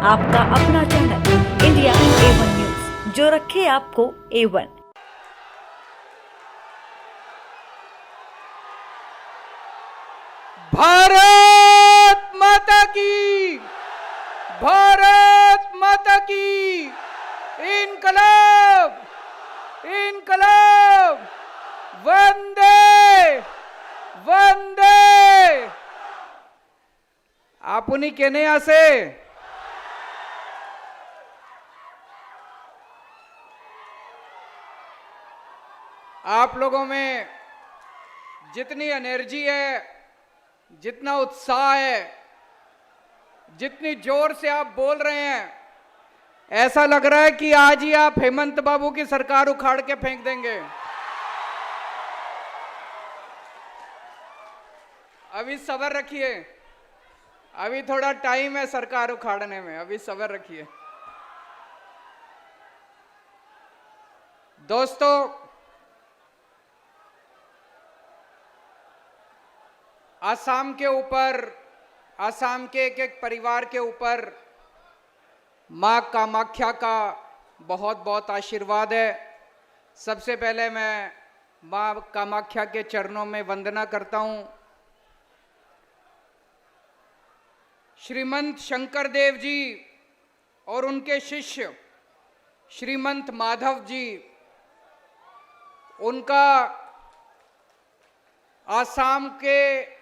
आपका अपना channel India A1 news, जो रखे आपको A1। भारत माता की, भारत माता की, इनकलाब, इनकलाब, वंदे वंदे। आप उन्हीं कहने यहां से आप लोगों में जितनी एनर्जी है, जितना उत्साह है, जितनी जोर से आप बोल रहे हैं, ऐसा लग रहा है कि आज ही आप हेमंत बाबू की सरकार उखाड़ के फेंक देंगे। अभी सब्र रखिए, अभी थोड़ा टाइम है सरकार उखाड़ने में, अभी सब्र रखिए। दोस्तों, असम के ऊपर, असम के एक एक परिवार के ऊपर मां कामाख्या का बहुत बहुत आशीर्वाद है। सबसे पहले मैं मां कामाख्या के चरणों में वंदना करता हूं। श्रीमंत शंकर देव जी और उनके शिष्य श्रीमंत माधव जी, उनका असम के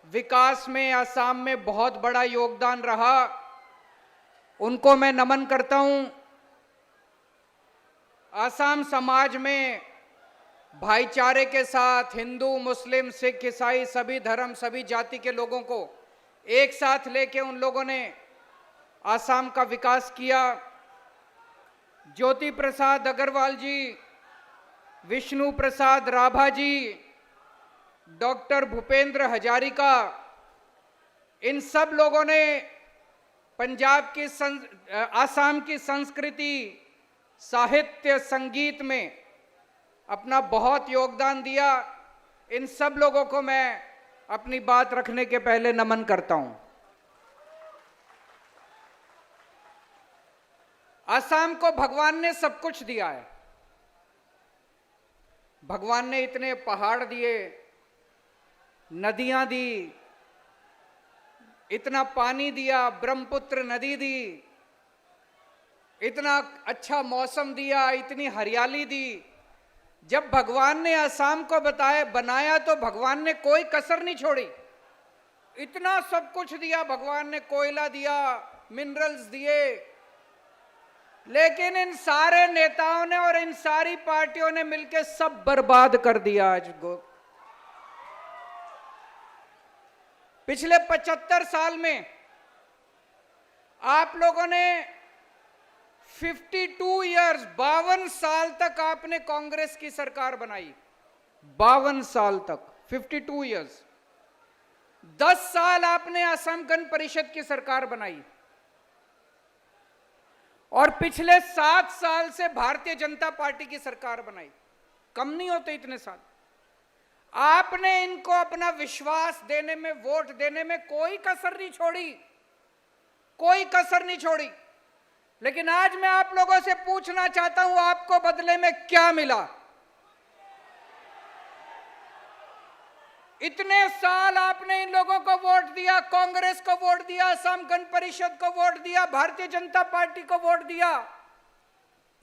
विकास में, असम में बहुत बड़ा योगदान रहा। उनको मैं नमन करता हूं। असम समाज में भाईचारे के साथ हिंदू, मुस्लिम, सिख, ईसाई, सभी धर्म, सभी जाति के लोगों को एक साथ लेके उन लोगों ने असम का विकास किया। ज्योति प्रसाद अग्रवाल जी, विष्णु प्रसाद राभा जी, डॉक्टर भूपेंद्र हजारिका, इन सब लोगों ने पंजाब की असम की संस्कृति, साहित्य, संगीत में अपना बहुत योगदान दिया। इन सब लोगों को मैं अपनी बात रखने के पहले नमन करता हूं। असम को भगवान ने सब कुछ दिया है। भगवान ने इतने पहाड़ दिए, नदियां दी, इतना पानी दिया, ब्रह्मपुत्र नदी दी, इतना अच्छा मौसम दिया, इतनी हरियाली दी। जब भगवान ने असम को बनाया तो भगवान ने कोई कसर नहीं छोड़ी। इतना सब कुछ दिया भगवान ने, कोयला दिया, मिनरल्स दिए, लेकिन इन सारे नेताओं ने और इन सारी पार्टियों ने मिलकर सब बर्बाद कर दिया। आज पिछले 75 साल में आप लोगों ने 52 इयर्स, 52 साल तक आपने कांग्रेस की सरकार बनाई। 52 साल तक, 52 इयर्स। 10 साल आपने असम गण परिषद की सरकार बनाई और पिछले 7 साल से भारतीय जनता पार्टी की सरकार बनाई। कम नहीं होते इतने साल। आपने इनको अपना विश्वास देने में, वोट देने में कोई कसर नहीं छोड़ी, कोई कसर नहीं छोड़ी। लेकिन आज मैं आप लोगों से पूछना चाहता हूं, आपको बदले में क्या मिला? इतने साल आपने इन लोगों को वोट दिया, कांग्रेस को वोट दिया, असम गण परिषद को वोट दिया, भारतीय जनता पार्टी को वोट दिया।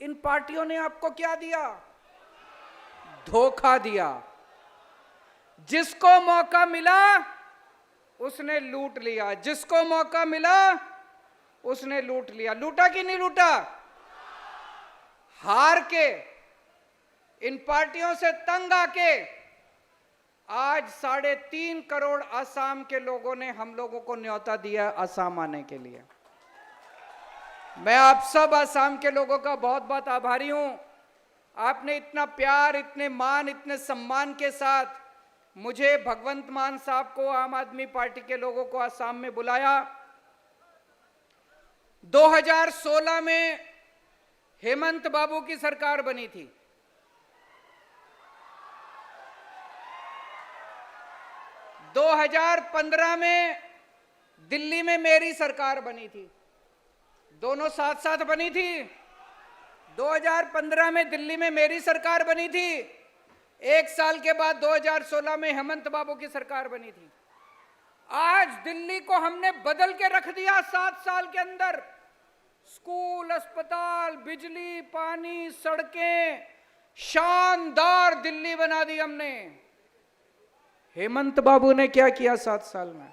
इन पार्टियों ने आपको क्या दिया? धोखा दिया। जिसको मौका मिला उसने लूट लिया, जिसको मौका मिला उसने लूट लिया। लूटा कि नहीं लूटा? हार के, इन पार्टियों से तंग आके आज 3.5 करोड़ असम के लोगों ने हम लोगों को न्योता दिया असम आने के लिए। मैं आप सब असम के लोगों का बहुत बहुत आभारी हूं। आपने इतना प्यार, इतने मान, इतने सम्मान के साथ मुझे, भगवंत मान साहब को, आम आदमी पार्टी के लोगों को असम में बुलाया। 2016 में हेमंत बाबू की सरकार बनी थी। 2015 में दिल्ली में मेरी सरकार बनी थी। दोनों साथ साथ बनी थी। 2015 में दिल्ली में मेरी सरकार बनी थी। 1 साल के बाद 2016 में हेमंत बाबू की सरकार बनी थी। आज दिल्ली को हमने बदल के रख दिया 7 साल के अंदर। स्कूल, अस्पताल, बिजली, पानी, सड़कें, शानदार दिल्ली बना दी हमने। हेमंत बाबू ने क्या किया 7 साल में?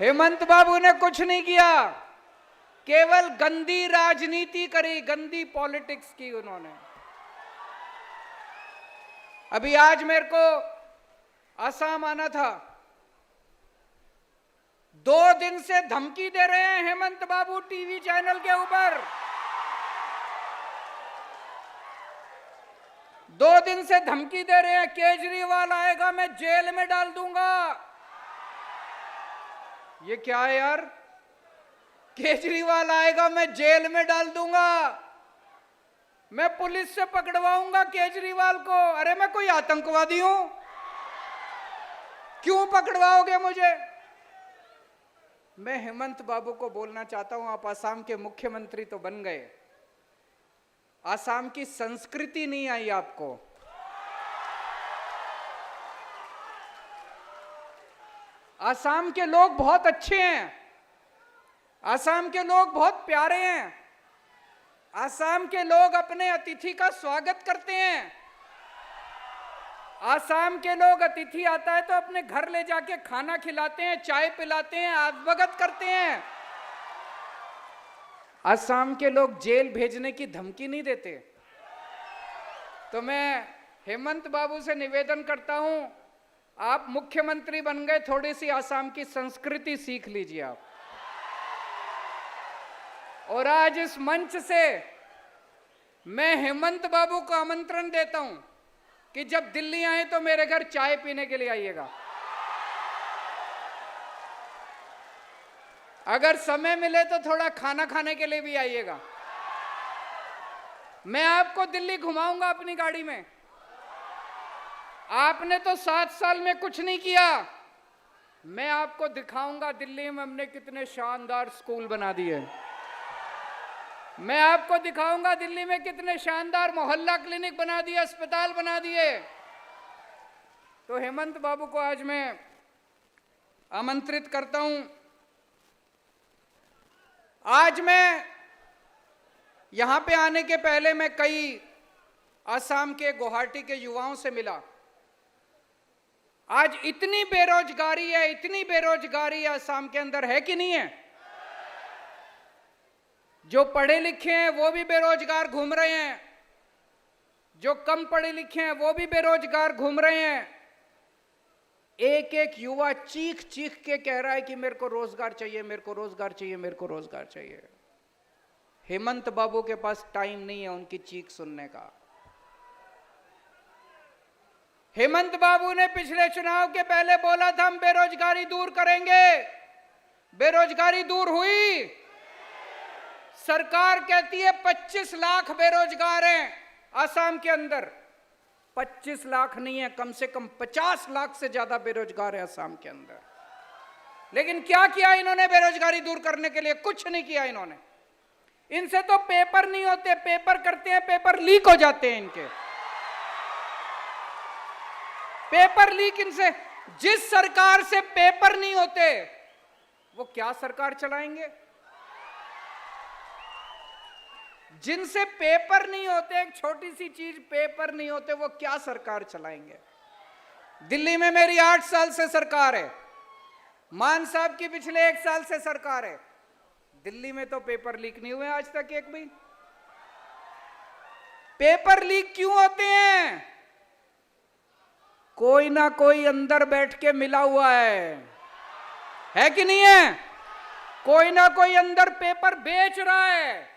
हेमंत बाबू ने कुछ नहीं किया, केवल गंदी राजनीति करी, गंदी पॉलिटिक्स की उन्होंने। अभी आज मेरे को असम आना था। 2 दिन से धमकी दे रहे हैं हेमंत बाबू टीवी चैनल के ऊपर। 2 दिन से धमकी दे रहे हैं, केजरीवाल आएगा मैं जेल में डाल दूंगा। ये क्या है यार? केजरीवाल आएगा मैं जेल में डाल दूंगा, मैं पुलिस से पकड़वाऊंगा केजरीवाल को। अरे मैं कोई आतंकवादी हूं? क्यों पकड़वाओगे मुझे? मैं हेमंत बाबू को बोलना चाहता हूं, आप असम के मुख्यमंत्री तो बन गए, असम की संस्कृति नहीं आई आपको। असम के लोग बहुत अच्छे हैं, असम के लोग बहुत प्यारे हैं, असम के लोग अपने अतिथि का स्वागत करते हैं। असम के लोग अतिथि आता है तो अपने घर ले जाके खाना खिलाते हैं, चाय पिलाते हैं, आदभगत करते हैं। असम के लोग जेल भेजने की धमकी नहीं देते। तो मैं हेमंत बाबू से निवेदन करता हूं, आप मुख्यमंत्री बन गए, थोड़ी सी असम की संस्कृति सीख लीजिए आप। और आज इस मंच से मैं हेमंत बाबू को आमंत्रण देता हूं कि जब दिल्ली आए तो मेरे घर चाय पीने के लिए आइएगा। अगर समय मिले तो थोड़ा खाना खाने के लिए भी आइएगा। मैं आपको दिल्ली घुमाऊंगा अपनी गाड़ी में। आपने तो 7 साल में कुछ नहीं किया, मैं आपको दिखाऊंगा दिल्ली में हमने कितने शानदार स्कूल बना दिए। मैं आपको दिखाऊंगा दिल्ली में कितने शानदार मोहल्ला क्लिनिक बना दिए, अस्पताल बना दिए। तो हेमंत बाबू को आज मैं आमंत्रित करता हूं। आज मैं यहां पे आने के पहले मैं कई असम के, गुवाहाटी के युवाओं से मिला। आज इतनी बेरोजगारी है, इतनी बेरोजगारी असम के अंदर है कि नहीं है? जो पढ़े लिखे हैं वो भी बेरोजगार घूम रहे हैं, जो कम पढ़े लिखे हैं वो भी बेरोजगार घूम रहे हैं। एक एक युवा चीख चीख के कह रहा है कि मेरे को रोजगार चाहिए, मेरे को रोजगार चाहिए, मेरे को रोजगार चाहिए। हेमंत बाबू के पास टाइम नहीं है उनकी चीख सुनने का। हेमंत बाबू ने पिछले चुनाव के पहले बोला था हम बेरोजगारी दूर करेंगे, बेरोजगारी दूर हुई। सरकार कहती है 25 लाख बेरोजगार हैं असम के अंदर। 25 लाख नहीं है, कम से कम 50 लाख से ज्यादा बेरोजगार है असम के अंदर। लेकिन क्या किया इन्होंने बेरोजगारी दूर करने के लिए? कुछ नहीं किया इन्होंने। इनसे तो पेपर नहीं होते, पेपर करते हैं, पेपर लीक हो जाते हैं इनके। पेपर लीक इनसे। जिस सरकार से पेपर नहीं होते वो क्या सरकार चलाएंगे? जिनसे पेपर नहीं होते, एक छोटी सी चीज पेपर नहीं होते, वो क्या सरकार चलाएंगे? दिल्ली में मेरी 8 साल से सरकार है, मान साहब की पिछले 1 साल से सरकार है। दिल्ली में तो पेपर लीक नहीं हुए आज तक एक भी। पेपर लीक क्यों होते हैं? कोई ना कोई अंदर बैठ के मिला हुआ है कि नहीं है? कोई ना कोई अंदर पेपर बेच रहा है।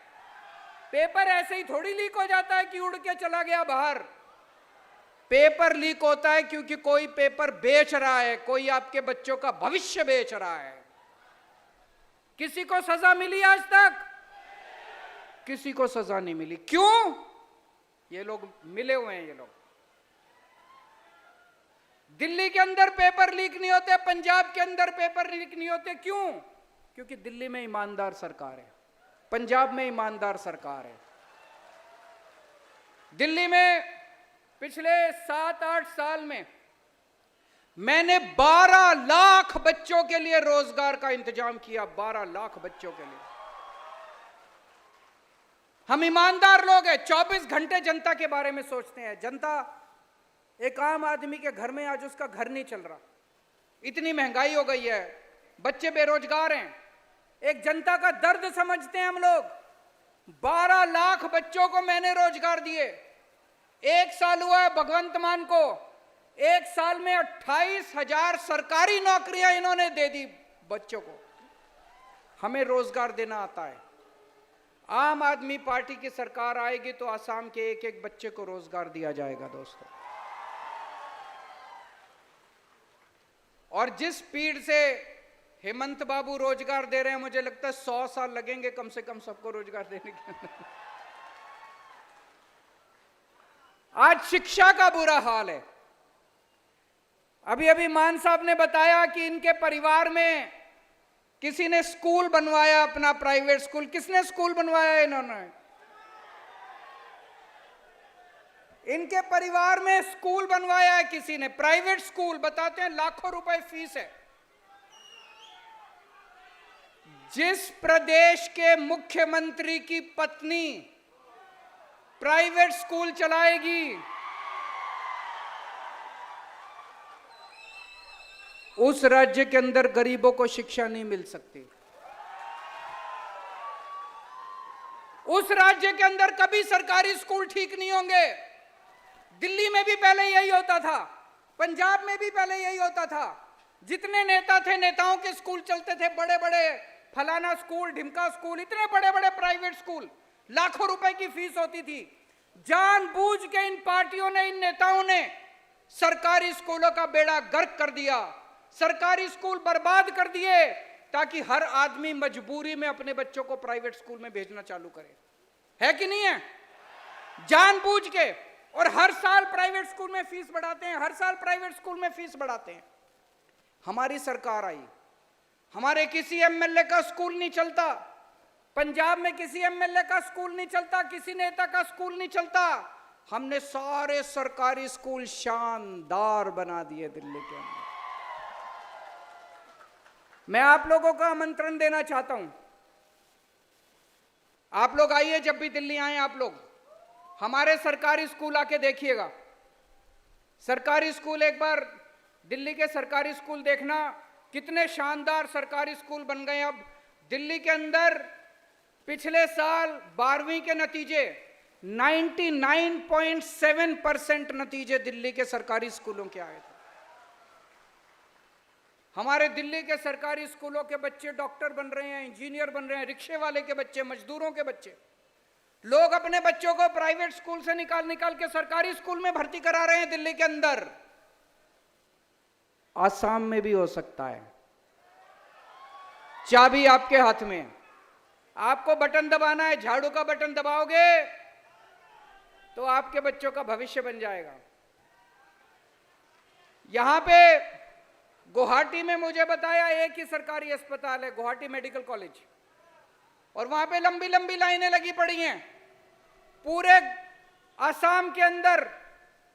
पेपर ऐसे ही थोड़ी लीक हो जाता है कि उड़ के चला गया बाहर। पेपर लीक होता है क्योंकि कोई पेपर बेच रहा है, कोई आपके बच्चों का भविष्य बेच रहा है। किसी को सजा मिली आज तक? किसी को सजा नहीं मिली। क्यों? ये लोग मिले हुए हैं। ये लोग दिल्ली के अंदर पेपर लीक नहीं होते, पंजाब के अंदर पेपर लीक नहीं होते। क्यों? क्योंकि दिल्ली में ईमानदार सरकार है, पंजाब में ईमानदार सरकार है। दिल्ली में पिछले 7-8 साल में मैंने 12 लाख बच्चों के लिए रोजगार का इंतजाम किया। 12 लाख बच्चों के लिए। हम ईमानदार लोग हैं, 24 घंटे जनता के बारे में सोचते हैं। जनता, एक आम आदमी के घर में आज उसका घर नहीं चल रहा, इतनी महंगाई हो गई है, बच्चे बेरोजगार हैं। एक जनता का दर्द समझते हैं हम लोग। 12 लाख बच्चों को मैंने रोजगार दिए। 1 साल हुआ है भगवंत मान को, 1 साल में 28,000 सरकारी नौकरियां इन्होंने दे दी बच्चों को। हमें रोजगार देना आता है। आम आदमी पार्टी की सरकार आएगी तो आसाम के एक एक बच्चे को रोजगार दिया जाएगा दोस्तों। और जिस स्पीड से हेमंत बाबू रोजगार दे रहे हैं, मुझे लगता है 100 साल लगेंगे कम से कम सबको रोजगार देने के अंदर। आज शिक्षा का बुरा हाल है। अभी अभी मान साहब ने बताया कि इनके परिवार में किसी ने स्कूल बनवाया, अपना प्राइवेट स्कूल। किसने स्कूल बनवाया? इन्होंने। इनके परिवार में स्कूल बनवाया है किसी ने, प्राइवेट स्कूल। बताते हैं लाखों रुपए फीस है। जिस प्रदेश के मुख्यमंत्री की पत्नी प्राइवेट स्कूल चलाएगी, उस राज्य के अंदर गरीबों को शिक्षा नहीं मिल सकती। उस राज्य के अंदर कभी सरकारी स्कूल ठीक नहीं होंगे। दिल्ली में भी पहले यही होता था, पंजाब में भी पहले यही होता था। जितने नेता थे, नेताओं के स्कूल चलते थे, बड़े बड़े फलाना स्कूल, ढिमका स्कूल, इतने बड़े बड़े प्राइवेट स्कूल, लाखों रुपए की फीस होती थी। जानबूझ के इन पार्टियों ने, इन नेताओं ने सरकारी स्कूलों का बेड़ा गर्क कर दिया, सरकारी स्कूल बर्बाद कर दिए, ताकि हर आदमी मजबूरी में अपने बच्चों को प्राइवेट स्कूल में भेजना चालू करे। है कि नहीं है? जानबूझ के। और हर साल प्राइवेट स्कूल में फीस बढ़ाते हैं, हर साल प्राइवेट स्कूल में फीस बढ़ाते हैं। हमारी सरकार आई, हमारे किसी एमएलए का स्कूल नहीं चलता, पंजाब में किसी एमएलए का स्कूल नहीं चलता, किसी नेता का स्कूल नहीं चलता। हमने सारे सरकारी स्कूल शानदार बना दिए दिल्ली के अंदर। मैं आप लोगों का आमंत्रण देना चाहता हूं, आप लोग आइए, जब भी दिल्ली आए आप लोग हमारे सरकारी स्कूल आके देखिएगा। सरकारी स्कूल, एक बार दिल्ली के सरकारी स्कूल देखना, कितने शानदार सरकारी स्कूल बन गए। अब दिल्ली के अंदर पिछले साल 12वीं के नतीजे 99.7% नतीजे दिल्ली के सरकारी स्कूलों के आए थे। हमारे दिल्ली के सरकारी स्कूलों के बच्चे डॉक्टर बन रहे हैं, इंजीनियर बन रहे हैं, रिक्शे वाले के बच्चे, मजदूरों के बच्चे। लोग अपने बच्चों को प्राइवेट स्कूल से निकाल निकाल के सरकारी स्कूल में भर्ती करा रहे हैं दिल्ली के अंदर। आसाम में भी हो सकता है। चाबी आपके हाथ में है, आपको बटन दबाना है। झाड़ू का बटन दबाओगे तो आपके बच्चों का भविष्य बन जाएगा। यहां पे गुवाहाटी में मुझे बताया एक ही सरकारी अस्पताल है, गुवाहाटी मेडिकल कॉलेज, और वहां पे लंबी लंबी लाइनें लगी पड़ी हैं। पूरे आसाम के अंदर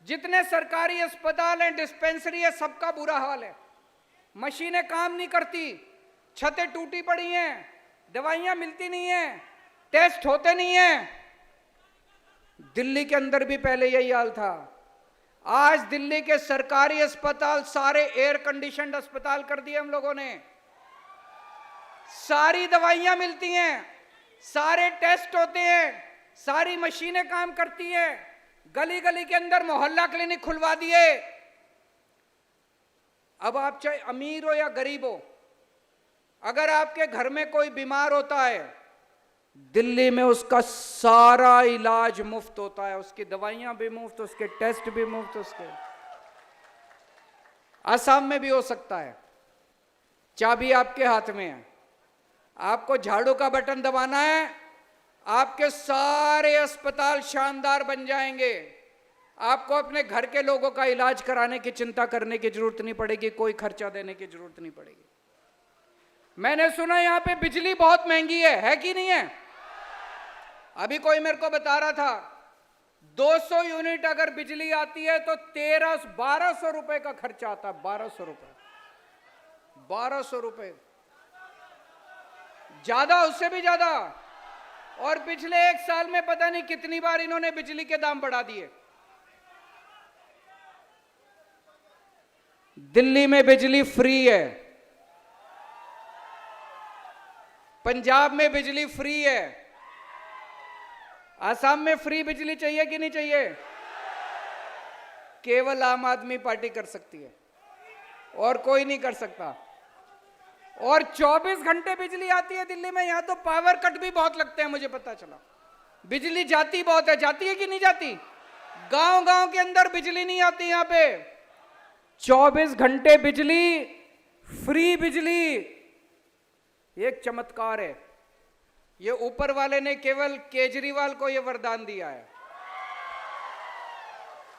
जितने सरकारी अस्पताल हैं, डिस्पेंसरी है, सबका बुरा हाल है। मशीनें काम नहीं करती, छतें टूटी पड़ी हैं, दवाइयां मिलती नहीं हैं, टेस्ट होते नहीं हैं। दिल्ली के अंदर भी पहले यही हाल था। आज दिल्ली के सरकारी अस्पताल सारे एयर कंडीशनड अस्पताल कर दिए हम लोगों ने। सारी दवाइयां मिलती हैं, सारे टेस्ट होते हैं, सारी मशीनें काम करती हैं। गली गली के अंदर मोहल्ला क्लिनिक खुलवा दिए। अब आप चाहे अमीर हो या गरीब हो, अगर आपके घर में कोई बीमार होता है, दिल्ली में उसका सारा इलाज मुफ्त होता है, उसकी दवाइयां भी मुफ्त, उसके टेस्ट भी मुफ्त। उसके असम में भी हो सकता है। चाबी आपके हाथ में है, आपको झाड़ू का बटन दबाना है, आपके सारे अस्पताल शानदार बन जाएंगे। आपको अपने घर के लोगों का इलाज कराने की चिंता करने की जरूरत नहीं पड़ेगी, कोई खर्चा देने की जरूरत नहीं पड़ेगी। मैंने सुना यहां पे बिजली बहुत महंगी है कि नहीं है? अभी कोई मेरे को बता रहा था 200 यूनिट अगर बिजली आती है तो 1200 रुपए का खर्चा आता है। 1200 रुपए, 1200 रुपए, ज्यादा, उससे भी ज्यादा। और पिछले 1 साल में पता नहीं कितनी बार इन्होंने बिजली के दाम बढ़ा दिए। दिल्ली में बिजली फ्री है, पंजाब में बिजली फ्री है, आसाम में फ्री बिजली चाहिए कि नहीं चाहिए? केवल आम आदमी पार्टी कर सकती है और कोई नहीं कर सकता। और 24 घंटे बिजली आती है दिल्ली में। यहां तो पावर कट भी बहुत लगते हैं, मुझे पता चला। बिजली जाती बहुत है, जाती है कि नहीं जाती? गांव गांव के अंदर बिजली नहीं आती यहां पे। 24 घंटे बिजली, फ्री बिजली, एक चमत्कार है। ये ऊपर वाले ने केवल केजरीवाल को यह वरदान दिया है।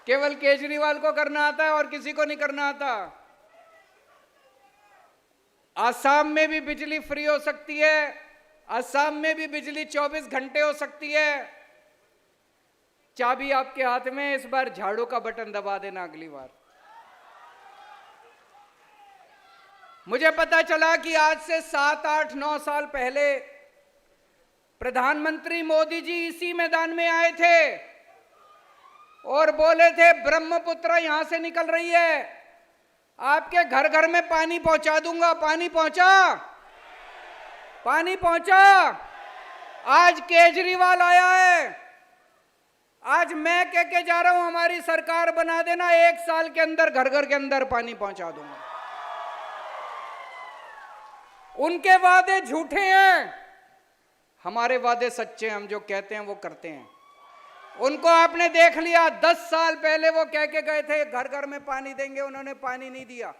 केवल केजरीवाल को करना आता है और किसी को नहीं करना आता। आसाम में भी बिजली फ्री हो सकती है, आसाम में भी बिजली 24 घंटे हो सकती है। चाबी आपके हाथ में, इस बार झाड़ू का बटन दबा देना अगली बार। मुझे पता चला कि आज से 7, 8, 9 साल पहले प्रधानमंत्री मोदी जी इसी मैदान में आए थे और बोले थे ब्रह्मपुत्र यहां से निकल रही है, आपके घर घर में पानी पहुंचा दूंगा। पानी पहुंचा? पानी पहुंचा? आज केजरीवाल आया है, आज मैं कह के जा रहा हूं हमारी सरकार बना देना, 1 साल के अंदर घर घर के अंदर पानी पहुंचा दूंगा। उनके वादे झूठे हैं, हमारे वादे सच्चे हैं। हम जो कहते हैं वो करते हैं। उनको आपने देख लिया, 10 साल पहले वो कह के गए थे घर घर में पानी देंगे, उन्होंने पानी नहीं दिया।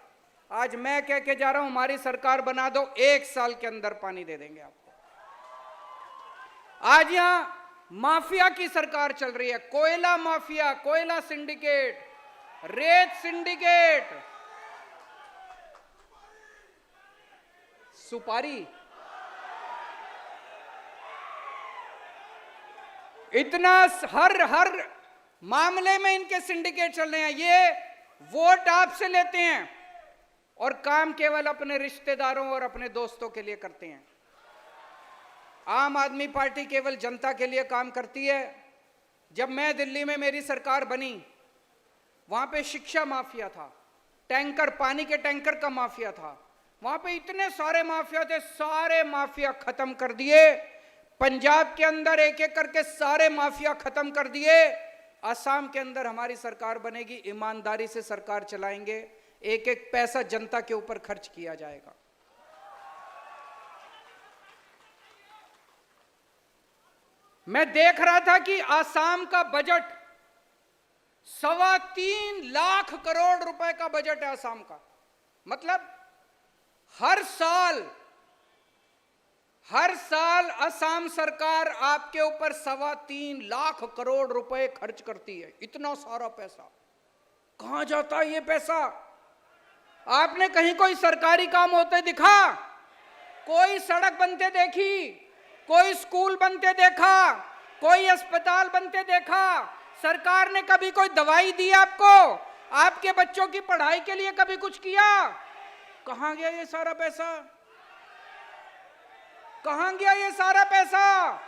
आज मैं कह के जा रहा हूं हमारी सरकार बना दो, 1 साल के अंदर पानी दे देंगे आपको। आज यहां माफिया की सरकार चल रही है, कोयला माफिया, कोयला सिंडिकेट, रेत सिंडिकेट, सुपारी, इतना हर मामले में इनके सिंडिकेट चल रहे हैं। ये वोट आपसे लेते हैं और काम केवल अपने रिश्तेदारों और अपने दोस्तों के लिए करते हैं। आम आदमी पार्टी केवल जनता के लिए काम करती है। जब मैं दिल्ली में मेरी सरकार बनी, वहां पे शिक्षा माफिया था, टैंकर, पानी के टैंकर का माफिया था, वहां पे इतने सारे माफिया थे, सारे माफिया खत्म कर दिए। पंजाब के अंदर एक एक करके सारे माफिया खत्म कर दिए। असम के अंदर हमारी सरकार बनेगी, ईमानदारी से सरकार चलाएंगे, एक एक पैसा जनता के ऊपर खर्च किया जाएगा। मैं देख रहा था कि असम का बजट 3.25 लाख करोड़ रुपए का बजट है असम का। मतलब हर साल असम सरकार आपके ऊपर 3.25 लाख करोड़ रुपए खर्च करती है। इतना सारा पैसा कहां जाता है? ये पैसा आपने कहीं कोई सरकारी काम होते दिखा? कोई सड़क बनते देखी? कोई स्कूल बनते देखा? कोई अस्पताल बनते देखा? सरकार ने कभी कोई दवाई दी आपको? आपके बच्चों की पढ़ाई के लिए कभी कुछ किया? कहां गया ये सारा पैसा? कहां गया ये सारा पैसा?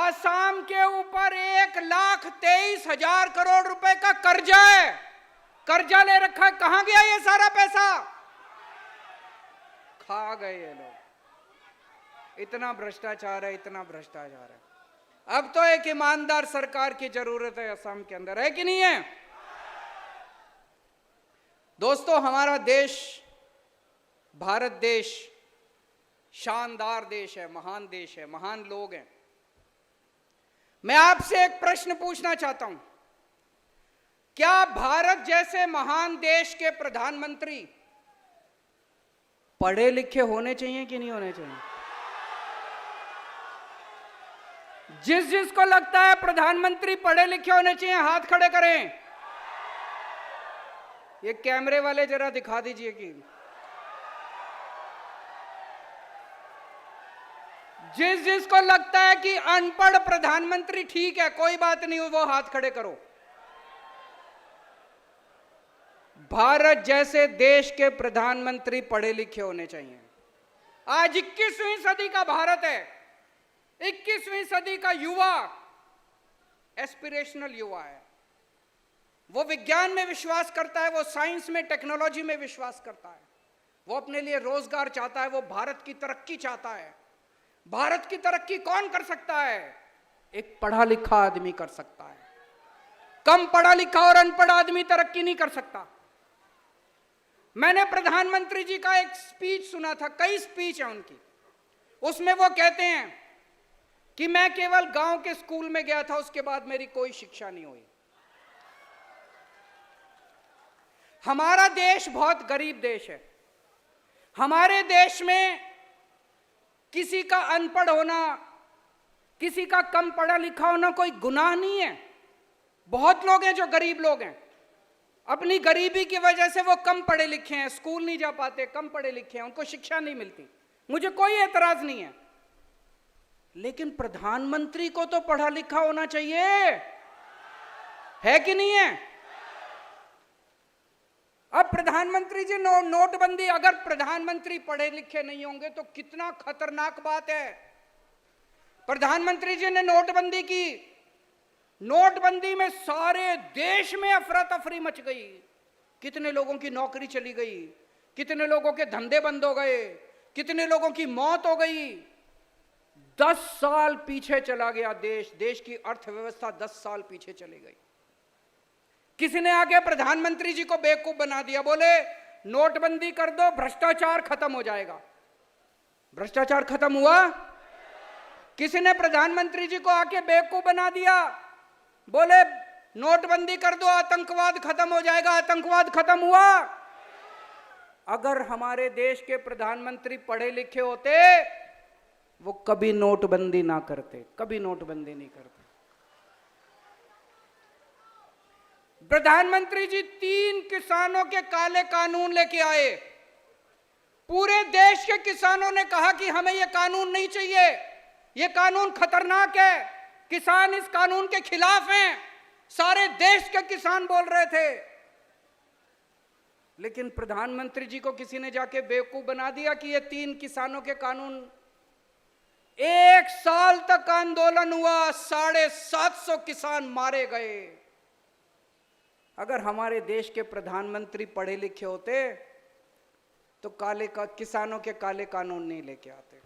असम के ऊपर 1,23,000 करोड़ रुपए का कर्जा है, कर्जा ले रखा है। कहां गया ये सारा पैसा? खा गए ये लोग। इतना भ्रष्टाचार है, इतना भ्रष्टाचार है। अब तो एक ईमानदार सरकार की जरूरत है असम के अंदर, है कि नहीं है? दोस्तों, हमारा देश, भारत देश शानदार देश है, महान देश है, महान लोग हैं। मैं आपसे एक प्रश्न पूछना चाहता हूं, क्या भारत जैसे महान देश के प्रधानमंत्री पढ़े लिखे होने चाहिए कि नहीं होने चाहिए? जिस जिसको लगता है प्रधानमंत्री पढ़े लिखे होने चाहिए हाथ खड़े करें। ये कैमरे वाले जरा दिखा दीजिए कि जिस जिसको लगता है कि अनपढ़ प्रधानमंत्री ठीक है, कोई बात नहीं, वो हाथ खड़े करो। भारत जैसे देश के प्रधानमंत्री पढ़े लिखे होने चाहिए। आज 21वीं सदी का भारत है, 21वीं सदी का युवा एस्पिरेशनल युवा है। वो विज्ञान में विश्वास करता है, वो साइंस में, टेक्नोलॉजी में विश्वास करता है, वो अपने लिए रोजगार चाहता है, वो भारत की तरक्की चाहता है। भारत की तरक्की कौन कर सकता है? एक पढ़ा लिखा आदमी कर सकता है। कम पढ़ा लिखा और अनपढ़ आदमी तरक्की नहीं कर सकता। मैंने प्रधानमंत्री जी का एक स्पीच सुना था, कई स्पीच है उनकी, उसमें वो कहते हैं कि मैं केवल गांव के स्कूल में गया था, उसके बाद मेरी कोई शिक्षा नहीं हुई। हमारा देश बहुत गरीब देश है। हमारे देश में किसी का अनपढ़ होना, किसी का कम पढ़ा लिखा होना कोई गुनाह नहीं है। बहुत लोग हैं जो गरीब लोग हैं, अपनी गरीबी की वजह से वो कम पढ़े लिखे हैं, स्कूल नहीं जा पाते, कम पढ़े लिखे हैं, उनको शिक्षा नहीं मिलती। मुझे कोई एतराज नहीं है, लेकिन प्रधानमंत्री को तो पढ़ा लिखा होना चाहिए, है कि नहीं है? अब प्रधानमंत्री जी नोटबंदी, अगर प्रधानमंत्री पढ़े लिखे नहीं होंगे तो कितना खतरनाक बात है। प्रधानमंत्री जी ने नोटबंदी की, नोटबंदी में सारे देश में अफरा तफरी मच गई, कितने लोगों की नौकरी चली गई, कितने लोगों के धंधे बंद हो गए, कितने लोगों की मौत हो गई। 10 साल पीछे चला गया देश, देश की अर्थव्यवस्था 10 साल पीछे चली गई। किसी ने आके प्रधानमंत्री जी को बेवकूफ बना दिया, बोले नोटबंदी कर दो, भ्रष्टाचार खत्म हो जाएगा। भ्रष्टाचार खत्म हुआ? किसी ने प्रधानमंत्री जी को आके बेवकूफ बना दिया, बोले नोटबंदी कर दो, आतंकवाद खत्म हो जाएगा। आतंकवाद खत्म हुआ? अगर हमारे देश के प्रधानमंत्री पढ़े लिखे होते, वो कभी नोटबंदी ना करते, कभी नोटबंदी नहीं करते। प्रधानमंत्री जी 3 किसानों के काले कानून लेके आए। पूरे देश के किसानों ने कहा कि हमें यह कानून नहीं चाहिए, यह कानून खतरनाक है, किसान इस कानून के खिलाफ हैं। सारे देश के किसान बोल रहे थे, लेकिन प्रधानमंत्री जी को किसी ने जाके बेवकूफ बना दिया कि ये 3 किसानों के कानून। 1 साल तक आंदोलन हुआ, 750 किसान मारे गए। अगर हमारे देश के प्रधानमंत्री पढ़े लिखे होते तो किसानों के काले कानून नहीं लेके आते।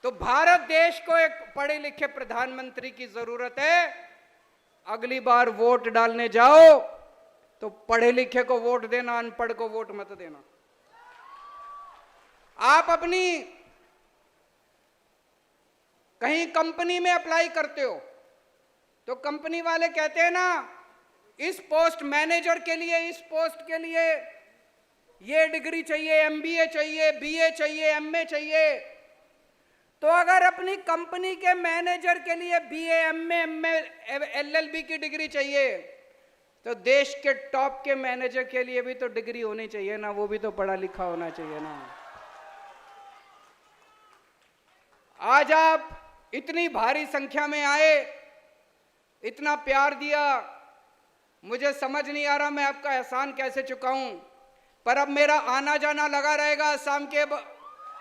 तो भारत देश को एक पढ़े लिखे प्रधानमंत्री की जरूरत है। अगली बार वोट डालने जाओ तो पढ़े लिखे को वोट देना, अनपढ़ को वोट मत देना। आप अपनी कहीं कंपनी में अप्लाई करते हो तो कंपनी वाले कहते हैं ना, इस पोस्ट मैनेजर के लिए, इस पोस्ट के लिए ये डिग्री चाहिए, एमबीए चाहिए, बीए चाहिए, एमए चाहिए। तो अगर अपनी कंपनी के मैनेजर के लिए बीए, एमए, एलएलबी की डिग्री चाहिए, तो देश के टॉप के मैनेजर के लिए भी तो डिग्री होनी चाहिए ना, वो भी तो पढ़ा लिखा होना चाहिए ना। आज आप इतनी भारी संख्या में आए, इतना प्यार दिया, मुझे समझ नहीं आ रहा मैं आपका एहसान कैसे चुकाऊं, पर अब मेरा आना जाना लगा रहेगा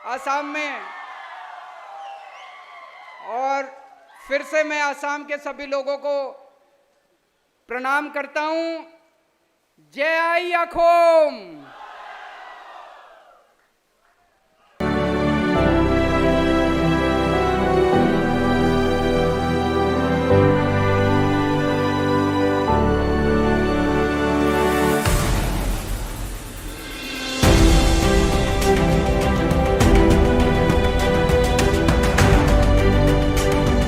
आसाम में। और फिर से मैं आसाम के सभी लोगों को प्रणाम करता हूं। जय आई अखोम।